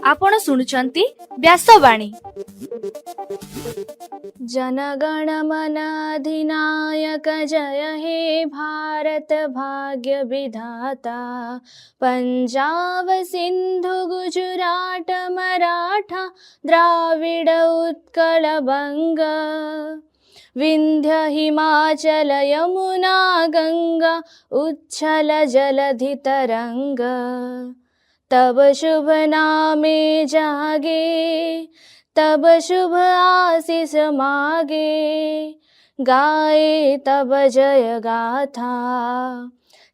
आपण शुणुचंती व्यासवाणी। जनगण मन अधिनायक जय हे भारत भाग्य विधाता। पंजाब सिंधु गुजरात मराठा द्राविड उत्कल बंग। विंध्य हिमाचल यमुना गंगा उच्छल जलधि तरंग। तब शुभ नामे जागे तब शुभ आशीष मागे। गाए तब जय गाथा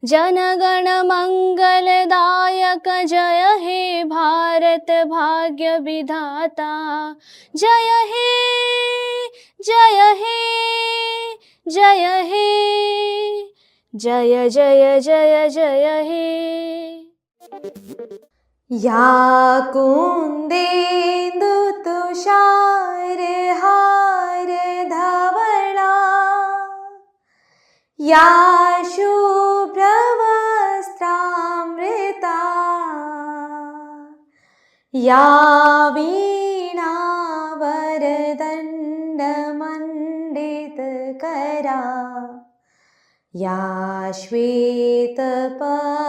जनगण मंगलदायक जय हे भारत भाग्य विधाता। जय हे जय हे जय हे जय जय जय जय हे। या कुंदेन्दु तुषार हार धवला। या शुभ्र वस्त्रामृता। या वीणा वरदंड मंडित करा। या श्वेत पद्मासना।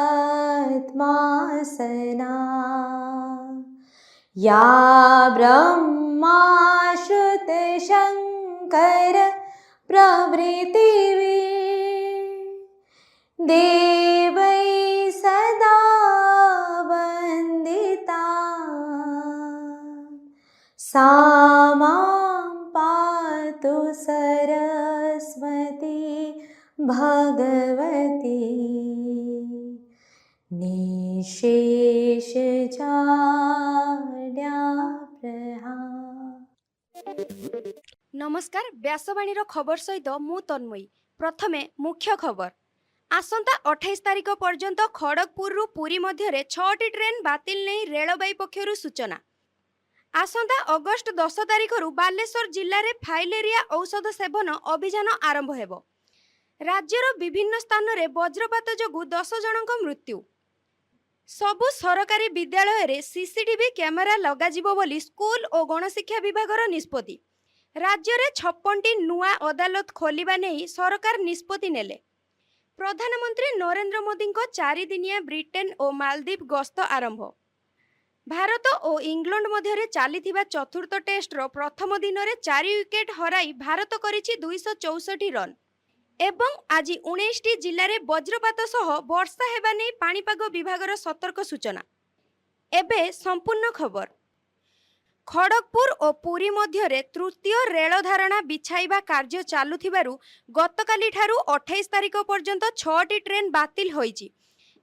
या ब्रह्मा श्रुत शंकर प्रभृति देवै सदा वंदिता। सा मां पातु सरस्वती भगवती। निशेष नमस्कार व्यासवाणी खबर सहित मु तन्मयी। प्रथमे मुख्य खबर। आसंता 28 तारिख पर्यंत खड़गपुर पुरी मध्य 6टी ट्रेन बातिल नहीं रेलवे पक्षर सूचना। आसंता अगस्ट 10 तारिख बालेश्वर जिले में फाइलेरिया औषध सेवन अभियान आरंभ हेबो। राज्यर विभिन्न स्थान में वज्रपात जोगु 10 जनक मृत्यु। सबु सरकारी विद्यालय रे सीसीटीवी कैमेरा लगाजिबो बोली स्कूल और गणशिक्षा विभागर निष्पत्ति। राज्य में 56टी नुआ अदालत खोलिबा नहीं सरकार निष्पत्ति नेले। प्रधानमंत्री नरेंद्र मोदी को 4 दिनिया ब्रिटेन और मालदीव गस्त आरंभ। भारत और इंग्लैंड मध्य चली चतुर्थ टेस्टर प्रथम दिन में 4 विकेट हराई भारत करिछि 264 रन। एवं आज 19टी जिले में वज्रपात सह वर्षा हेबा नहीं पाणीपाग विभागर सतर्क सूचना। एबे संपूर्ण खबर। खड़गपुर और पुरी मध्य तृतीय रेल धारणा बिछाइबा कार्य चालुथिबारु गतकाली ठारू 28 तारिख पर्यंत 6टी ट्रेन बातिल होईछि।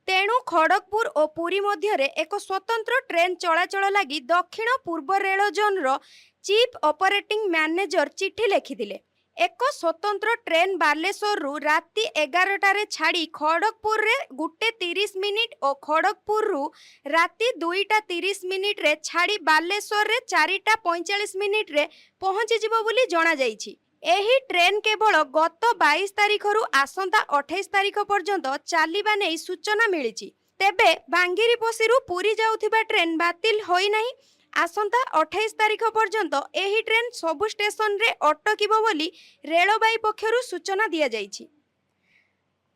तेणु खड़गपुर और पुरी मध्य एक स्वतंत्र ट्रेन चलाचल लगी दक्षिण पूर्व रेल जोन रो चीफ ऑपरेटिंग मैनेजर चिठी लिखिथिले। एक स्वतंत्र ट्रेन बालेश्वर रु राति 11टारे छाड़ी खड़गपुर रे 1:30 मिनिट और खड़गपुर रु राति 2:30 मिनिट रे छाड़ी बालेश्वर रे 4:45 मिनिट रे पहुंची जिवो बोली जणा जाईछि। एही ट्रेन केवल गत 22 तारिख रु आसंता 28 तारिख पर्यंत चलिबा नै सूचना मिलिछि। तेबे बांगिरीपोशीरु पुरी जाउथिबा ट्रेन बातिल होई नाही। आसंता 28 तारिख पर्यंत एही ट्रेन सबु स्टेशन रे अटकिबो बोली रेलबाई पक्षरु सूचना दिया जाईछि।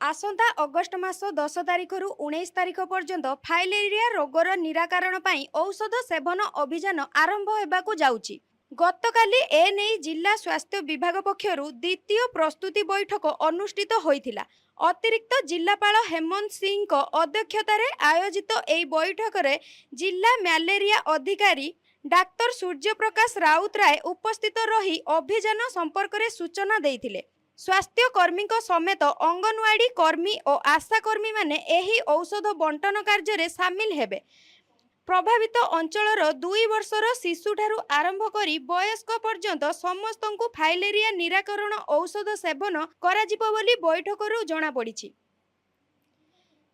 आसंता अगस्ट मास 10 तारिख रु 19 तारिख पर्यंत फाइलेरिया रोगर निराकरण पई औषध सेवन अभियान आरंभ हेबाकु जाउछि। गतकाली एने जिला स्वास्थ्य विभाग पक्षरु द्वितीय प्रस्तुति बैठक अनुष्ठित होइथिला। अतिरिक्त जिलापाल हेमंत सिंह को अध्यक्षतार आयोजित एही बैठक रे जिला मलेरिया अधिकारी डाक्टर सूर्यप्रकाश राउतराय उपस्थित रही अभियान संपर्क में सूचना देइथिले। स्वास्थ्य कर्मी समेत अंगनवाड़ी कर्मी और आशा कर्मी माने एही औषध बंटन कार्य रे शामिल हेबे। प्रभावित अंचलर 2 वर्षर शिशुठारु आरंभ करी वयस्क पर्यंत समस्तंकु फाइलेरिया निराकरण औषध सेवन कराजिबो बोली बैठकरु जणा पड़िछि।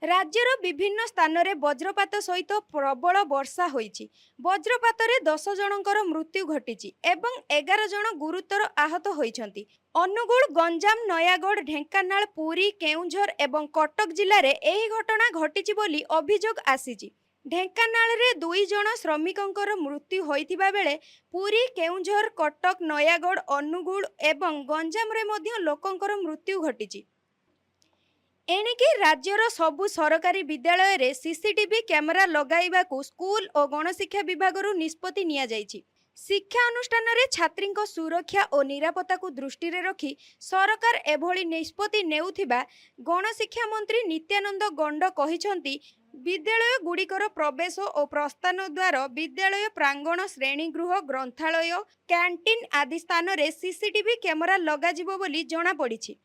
राज्यर विभिन्न स्थान में वज्रपात सहित प्रबल वर्षा होईछि। वज्रपातरे 10 जनकर मृत्यु घटी एवं 11 जन गुरुतर आहत होइछन्ति। अनुगुल, गंजाम, नयागढ़, ढेंकानाल, पुरी, केउंझर एवं कटक जिले में एही घटना घटी बोली अभियोग आसीछि। ढेंकानाल रे 2 जन श्रमिकंकर मृत्यु होइथिबा बेले पुरी, केउंझर, कटक, नयागढ़, अनुगुल एवं गंजाम रे मध्य लोकंकर मृत्यु घटी। एणिकी राज्यर सबु सरकारी विद्यालय रे सीसीटीवी कैमेरा लगाइबाकू स्कूल और गणशिक्षा विभागरू निष्पत्ति निया जाइछि। शिक्षा अनुष्ठान रे छात्रींक सुरक्षा और निरापत्ता को दृष्टि रे रखी सरकार एभली निष्पत्ति नेउथिबा गणशिक्षा मंत्री नित्यानंद गंड कहिसंती। विद्यालय गुड़िकर प्रवेश और प्रस्थान द्वार, विद्यालय प्रांगण, श्रेणीगृह, ग्रंथालय, कैंटीन आदि स्थान रे सीसीटीवी कैमेरा लगाजिबो बोली जणा पड़िछि।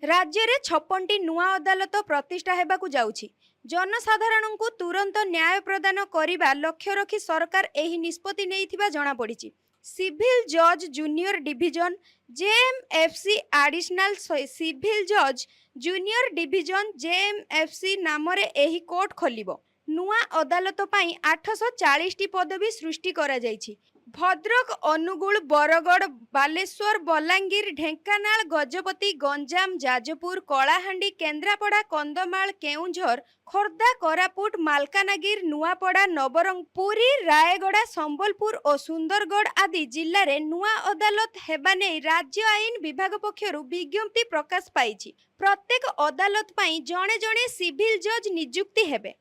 राज्य में 56टी नुआ अदालत प्रतिष्ठा हेबाकू जाउछि। जनसाधारण को तुरंत न्याय प्रदान करने लक्ष्य रखी सरकार एही निष्पत्ति नेइथिबा जणा पड़िछि। सिविल जज junior division JMFC additional civil जज जूनियर डिविजन जेएमएफसी नाम रे एही कोर्ट खोलिबो। नुआ अदालत पाई 840टी पदवी सृष्टि करा जाइछि। भद्रक, अनुगुल, बरगड़, बालेश्वर, बलांगीर, ढेंकानाल, गजपति, गंजाम, जाजपुर, कलाहांडी, केन्द्रापड़ा, कंधमाल, केउंझर, खोर्धा, कोरापुट, मालकानगिर, नुआपड़ा, नवरंगपुर, पुरी, रायगड़ा, संबलपुर और सुंदरगढ़ आदि जिले में नुआ अदालत हेबा नै राज्य आईन विभाग पक्षरु विज्ञप्ति प्रकाश पाइछि। प्रत्येक अदालत पाई जणे जणे सिविल जज नियुक्ति हेबे।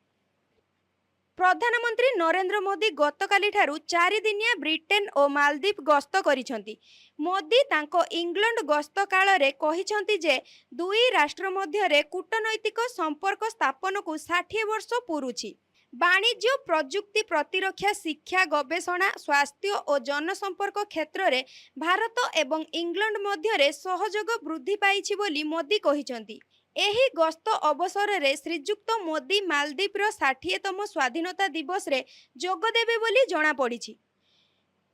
प्रधानमंत्री नरेंद्र मोदी गतकाली ठारू 4 दिनिया ब्रिटेन और मालदीप गस्त करिसंती। मोदी तांको इंग्लैंड गस्त काल रे कहिसंती जे दुई राष्ट्र मध्य रे कूटनैतिक संपर्क स्थापन को 60 वर्ष पुरुछि। वाणिज्य, प्रजुक्ति, प्रतिरक्षा, शिक्षा, गवेषणा, स्वास्थ्य और जनसंपर्क क्षेत्र में भारत एवं इंग्लैंड मध्य रे सहयोग वृद्धि पाइछि बोली मोदी कहिसंती। एही गस्त अवसर रे श्रीजुक्त मोदी मालदीपर 60तम स्वाधीनता दिवस रे जोग देबे बोली जणा पड़िछि।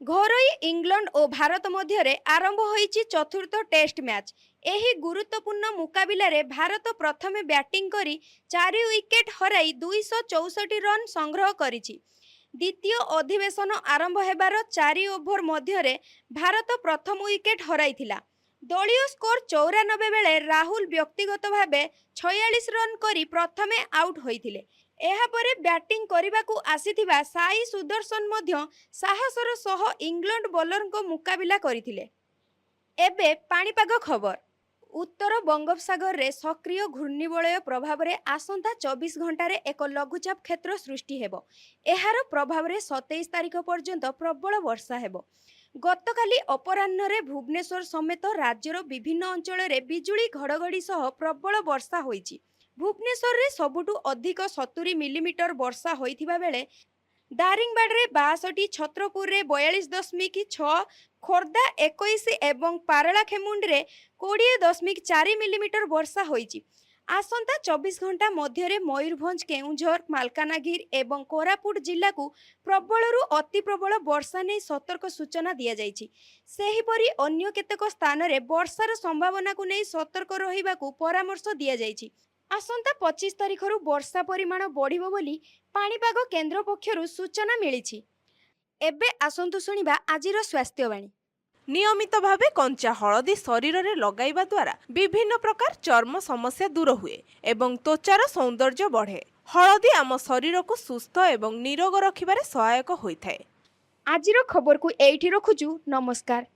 घरोई इंग्लैंड और भारत मध्य रे आरंभ होईछि चतुर्थ टेस्ट मैच। एही गुरुत्वपूर्ण मुकाबिला रे भारत प्रथमे बैटिंग करी 4 विकेट हराई 264 रन संग्रह करिछि। द्वितीय अधिवेशन आरंभ हेबार 4 ओभर मध्य रे भारत प्रथम विकेट हराइथिला। दलीय स्कोर 94 बेले राहुल व्यक्तिगत भावे 46 रन करी प्रथमे आउट होइथिले। एहा परे बैटिंग करबाकू आसीथिबा साई सुदर्शन मध्य साहसर सह इंग्लैंड बॉलरको मुकाबिला करिथिले। एबे पाणीपाग खबर। उत्तर बंगोपसागर रे सक्रिय घूर्णिबलय प्रभाव रे आसंता 24 घंटा रे एक लघुचाप क्षेत्र सृष्टि हेबो। एहार प्रभाव रे 27 तारिख पर्यंत प्रबल वर्षा हेबो। गतकाली अपराह्न रे भुवनेश्वर समेत राज्यर विभिन्न अंचल रे बिजुली घड़घड़ी सह प्रबल वर्षा होईछि। भुवनेश्वर रे सबुठु अधिक 70 मिलीमीटर वर्षा होइथिबा बेले दारिंगबाड़ रे 62, छत्रपुर रे 42.6, खोर्धा 21 एवं पारलाखेमुंड रे 20.4 मिलीमीटर वर्षा होईछि। आसंता 24 घंटा मध्य मयूरभंज, केउंझर, मालकानगिर एवं कोरापुट जिला को प्रबलरू अति प्रबल वर्षा नहीं सतर्क सूचना दिया जाइछि। सेहिपरि अन्य केतेक स्थान रे वर्षार संभावना को नहीं सतर्क रहिबाकू परामर्श दिया जाइछि। आसंता 25 तारिखरू वर्षा परिमाण बढ़िबो बोली पाणीपाग केन्द्र पक्षरु सूचना मिलिछि। एबे आसंतु सुनिबा आजिर स्वास्थ्यवाणी। नियमित भावे कंचा हलदी शरीर में लगाइबा द्वारा विभिन्न प्रकार चर्म समस्या दूर हुए एवं त्वचार सौंदर्य बढ़े। हलदी आम शरीर को सुस्थ एवं निरोग रखिबारे सहायक होइथाए। आजिर खबर को एइठी रखुछु। नमस्कार।